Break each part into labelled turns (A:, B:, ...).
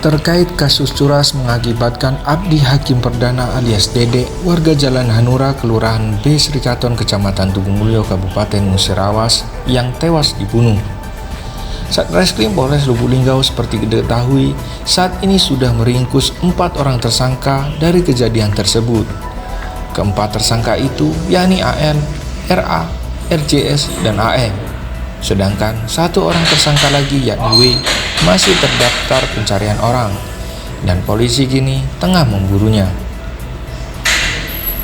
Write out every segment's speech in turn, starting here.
A: Terkait kasus curas mengakibatkan Abdi Hakim Perdana alias Dede, warga Jalan Hanura, Kelurahan B Srikaton, Kecamatan Tubungmulyo, Kabupaten Musirawas, yang tewas dibunuh. Satreskrim Polres Lubuk Linggau seperti diketahui saat ini sudah meringkus 4 orang tersangka dari kejadian tersebut. Keempat tersangka itu yakni AN, RA, RJS, dan AM. Sedangkan 1 orang tersangka lagi yakni W masih terdaftar pencarian orang dan polisi kini tengah memburunya.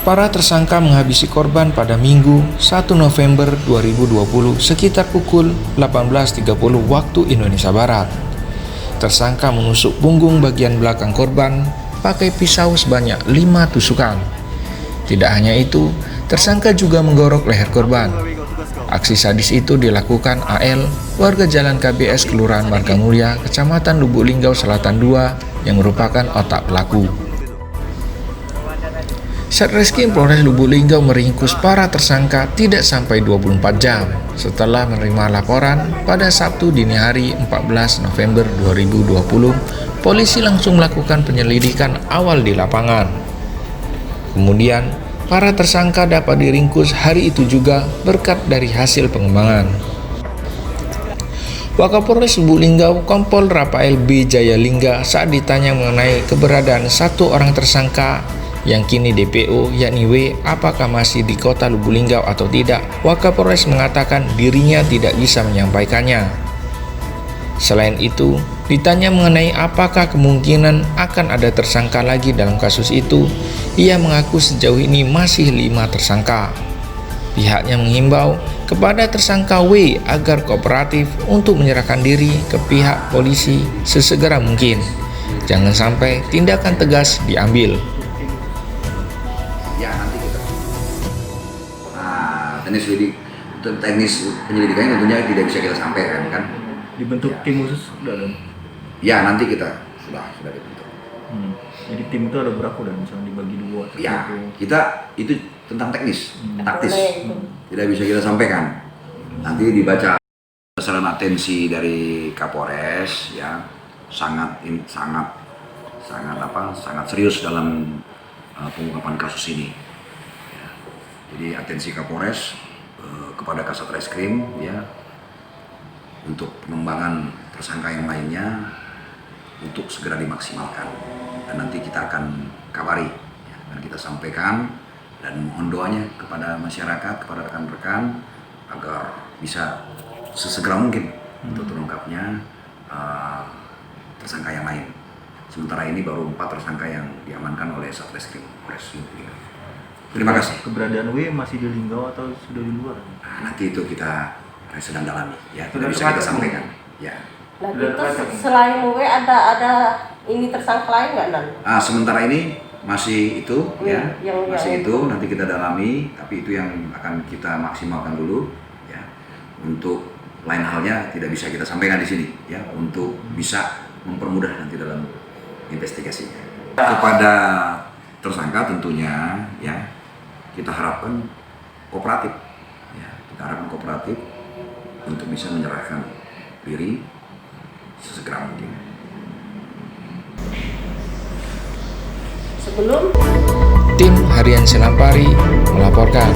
A: Para tersangka menghabisi korban pada Minggu 1 November 2020 sekitar pukul 18.30 waktu Indonesia Barat. Tersangka menusuk punggung bagian belakang korban pakai pisau sebanyak 5 tusukan. Tidak hanya itu, tersangka juga menggorok leher korban. Aksi sadis itu dilakukan AL, warga Jalan KBS Kelurahan Margamulya, Kecamatan Lubuk Linggau Selatan 2, yang merupakan otak pelaku. Satreskrim Polres Lubuk Linggau meringkus para tersangka tidak sampai 24 jam setelah menerima laporan pada Sabtu dini hari 14 November 2020. Polisi langsung melakukan penyelidikan awal di lapangan. Kemudian, para tersangka dapat diringkus hari itu juga berkat dari hasil pengembangan. Wakapolres Lubuk Linggau Kompol Rafael B. Jayalingga saat ditanya mengenai keberadaan 1 orang tersangka yang kini DPO yakni W apakah masih di kota Lubuk Linggau atau tidak, Wakapolres mengatakan dirinya tidak bisa menyampaikannya. Selain itu, ditanya mengenai apakah kemungkinan akan ada tersangka lagi dalam kasus itu, ia mengaku sejauh ini masih 5 tersangka. Pihaknya menghimbau kepada tersangka W agar kooperatif untuk menyerahkan diri ke pihak polisi sesegera mungkin. Jangan sampai tindakan tegas diambil.
B: Ya, nanti kita. Teknis penyelidikannya tentunya tidak bisa kita sampaikan kan.
C: Dibentuk tim khusus dalam.
B: Ya, nanti kita sudah dibentuk.
C: Jadi tim itu ada berapa dan misalnya dibagi 2?
B: Ya, kita itu tentang teknis, taktis. Tidak bisa kita sampaikan. Nanti dibaca besaran atensi dari Kapolres ya, sangat serius dalam pengungkapan kasus ini. Ya. Jadi atensi Kapolres kepada Kasat Reskrim ya untuk pengembangan tersangka yang lainnya untuk segera dimaksimalkan, dan nanti kita akan kabari ya, dan kita sampaikan dan mohon doanya kepada masyarakat, kepada rekan-rekan agar bisa sesegera mungkin untuk terungkapnya tersangka yang lain. Sementara ini baru 4 tersangka yang diamankan oleh Satreskrim Polres Lubuk Linggau. Terima kasih.
C: Keberadaan W masih di Linggau atau sudah di luar?
B: Nah, nanti itu kita sedang dalami ya, tidak bisa kita sampaikan ya.
D: Nah, itu selain W ada ini tersangka lain nggak, Nan?
B: Sementara ini masih itu ya, masih itu
D: yang
B: nanti kita dalami, tapi itu yang akan kita maksimalkan dulu ya. Untuk lain halnya tidak bisa kita sampaikan di sini ya, untuk bisa mempermudah nanti dalam investigasinya. Kepada tersangka tentunya ya kita harapkan kooperatif ya, untuk bisa menyerahkan diri sesegera mungkin.
A: Tim Harian Selampari melaporkan.